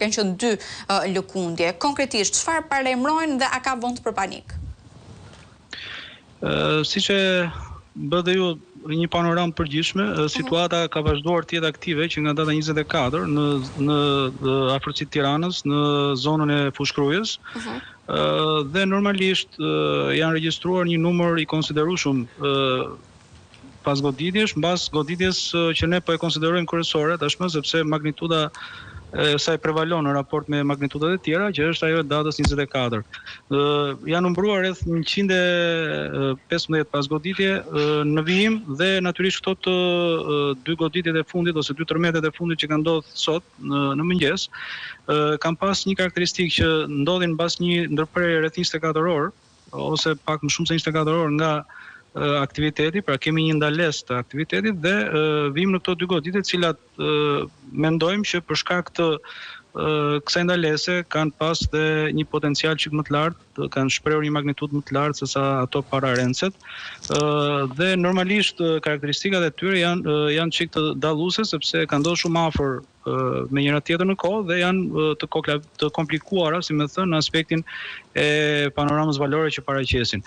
kanë qenë 2 lëkundje. Konkretisht, çfarë paralajmërojnë dhe a ka vend për panik? Siç e bë dhe ju një panoramë përgjithshme, situata ka vazhduar të jetë aktive që nga data 24 në afërsitë Tiranës, në zonën e Fushkrujës. Dhe normalisht janë regjistruar një numër i konsiderueshëm pas goditjesh, mbas goditjes që ne po e konsiderojmë kryesore tashmë, sepse magnituda e saj prevalon në raport me magnitudat e tjera, që është ajo e datës 24. Janë numëruar rreth 115 pas goditje në vijim dhe natyrisht këto të 2 goditjet e fundit ose 2 tërmetet e fundit që kanë ndodhur sot në mëngjes, kanë pas një karakteristikë që ndodhin mbas një ndërprerje rreth 24 orë ose pak më shumë se 24 orë nga aktiviteti, pra kemi një ndalesë të aktivitetit dhe vim në këto 2 goditje, të cilat mendojmë që për shkak të kësaj ndalese kanë pas dhe një potencial çik më të lartë, kanë shprehur një magnitudë më të lartë se sa ato para rencet. Dhe normalisht karakteristikat e tyre janë çik të dalluese sepse kanë ndodhur shumë afër me njëra tjetrën në kohë dhe janë të komplikuara, si më thënë, në aspektin e panoramës valore që paraqesin.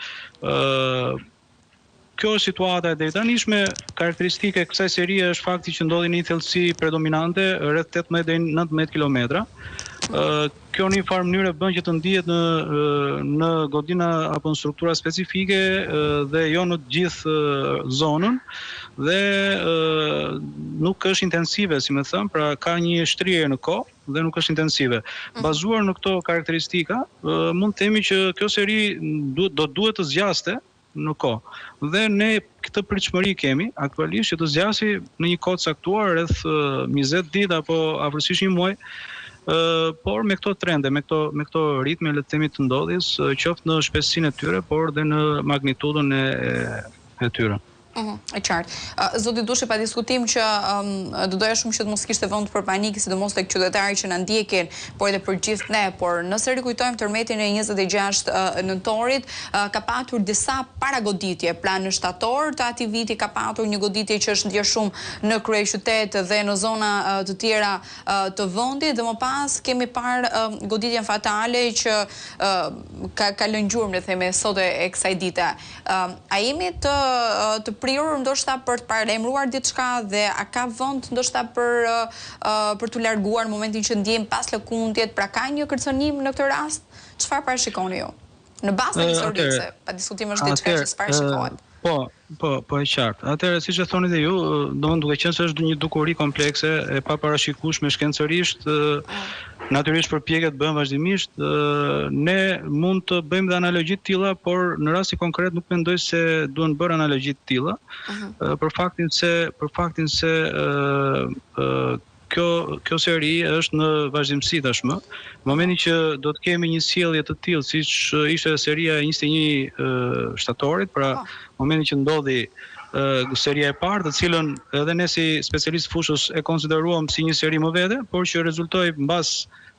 Kjo është situata e drejtanishme. Karakteristike e kësaj serie është fakti që ndodhi një thellësi predominante rreth 18 deri në 19 kilometra. Kjo në një farë mënyrë bën që të ndihet në godina apo në struktura specifike dhe jo në të gjithë zonën dhe nuk është intensive, si më thënë, pra ka një shtrihje në kohë dhe nuk është intensive. Bazuar në këto karakteristika, mund të themi që kjo seri do duhet të zgjaste në kohë. Dhe ne këtë pritshmëri kemi aktualisht që të zgjasi në një kohë caktuar rreth 20 ditë apo afërsisht një muaj, por me këto trende, me këto ritme le të themi të ndodhjes, qoftë në shpejtësinë e tyre, por dhe në magnitudën e tyre. E qartë. Zoti Dushi, pa diskutim që do doja shumë që të mos kishte vend për panik, sidomos tek qytetarët që na ndjekin, por edhe për gjithë ne, por nëse rikujtojmë tërmetin e 26 nëntorit, ka patur disa paragoditje. Pra në shtator të atij viti ka patur një goditje që është ndjer shumë në kryeqytet dhe në zona të tjera të vendit, dhe më pas kemi parë goditjen fatale që ka lënë gjurmë, le të themi, sot e kësaj dite. A jemi të prirur ndoshta për të paralajmëruar diçka dhe a ka vend ndoshta për t'u larguar në momentin që ndjejmë pas lëkundjet, pra ka një kërcënim në këtë rast? Çfarë parashikoni ju? Në bazë të historisë, pa diskutim është diçka që parashikohet. Po e qartë. Atëherë, siç e thoni dhe ju, domethënë duke qenë se është një dukuri komplekse e paparashikueshme shkencërisht, natyrisht përpjekjet bëhen vazhdimisht, ne mund të bëjmë dhe analogji të tilla, por në rastin konkret nuk mendoj se duhen bërë analogji të tilla, për faktin se kjo seri është në vazhdimsi tashmë. Në momentin që do të kemi një sjellje të tillë siç ishte seria e 21 shtatorit, pra momentin që ndodhi seria e parë, të cilën edhe ne si specialistë fushës e konsideruam si një seri më vete, por që rezultoi mbas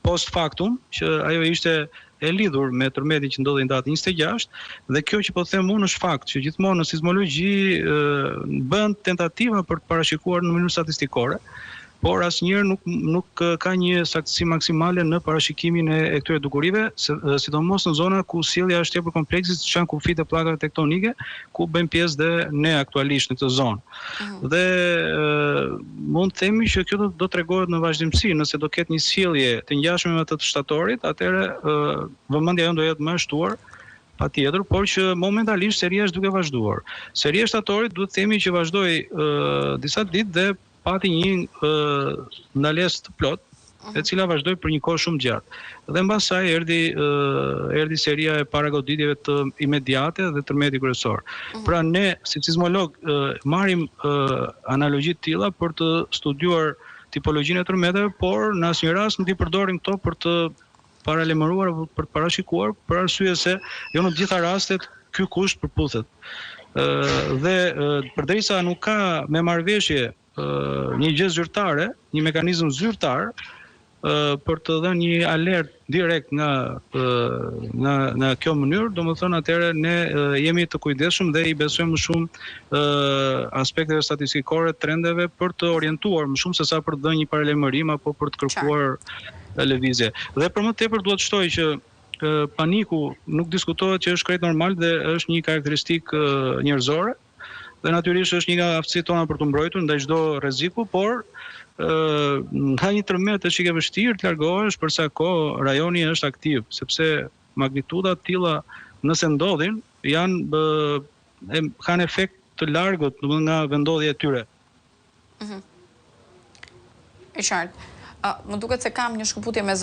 post factum, që ajo ishte e lidhur me tërmetin që ndodhi në datën 26, dhe kjo që po them unë është fakt që gjithmonë në sismologji bën tentativa për të parashikuar në mënyrë statistikore, por asnjëherë nuk ka një saktësi maksimale në parashikimin e këtyre dukurive, sidomos në zona ku sjellja është tepër komplekse, siç janë kufit e pllakave tektonike, ku bëjmë pjesë dhe ne aktualisht në këtë zonë. Dhe mund të themi që kjo do tregohet në vazhdimsi, nëse do ketë një sjellje të ngjashme me atë të shtatorit, atëherë vëmendja jonë do jetë më e shtuar, patjetër, por që momentalisht seria është duke vazhduar. Seria e shtatorit duhet të themi që vazhdoi disa ditë dhe pati një ndalesë të plot, e cila vazhdoi për një kohë shumë gjatë. Dhe mbas saj erdhi seria e paragoditjeve të imediate dhe tërmeti kryesor. Pra ne si sismolog marrim analogji të tilla për të studiuar tipologjinë e tërmeteve, por në asnjë rast nuk i përdorim këto për të paralajmëruar apo për të parashikuar, për arsye se jo në të gjitha rastet ky kusht përputhet. Dhe përderisa nuk ka me marrëveshje një gjë zyrtare, një mekanizëm zyrtar për të dhënë një alert direkt nga kjo mënyrë, domethënë atëherë ne jemi të kujdesshëm dhe i besojmë më shumë aspekteve statistikore, trendeve për të orientuar më shumë se sa për të dhënë një paralajmërim apo për të kërkuar lëvizje. Dhe për më tepër duhet shtoj që paniku nuk diskutohet që është krejt normal dhe është një karakteristik njerëzore dhe natyrisht është një nga aftësitë tona për të mbrojtur ndaj çdo rreziku, por nga një tërmet është që ke vështirë të largohesh për sa kohë rajoni është aktiv, sepse magnituda të tilla nëse ndodhin kanë efekt të largut nga vendodhja e tyre. E qartë. Më duket se kam një shkëputje me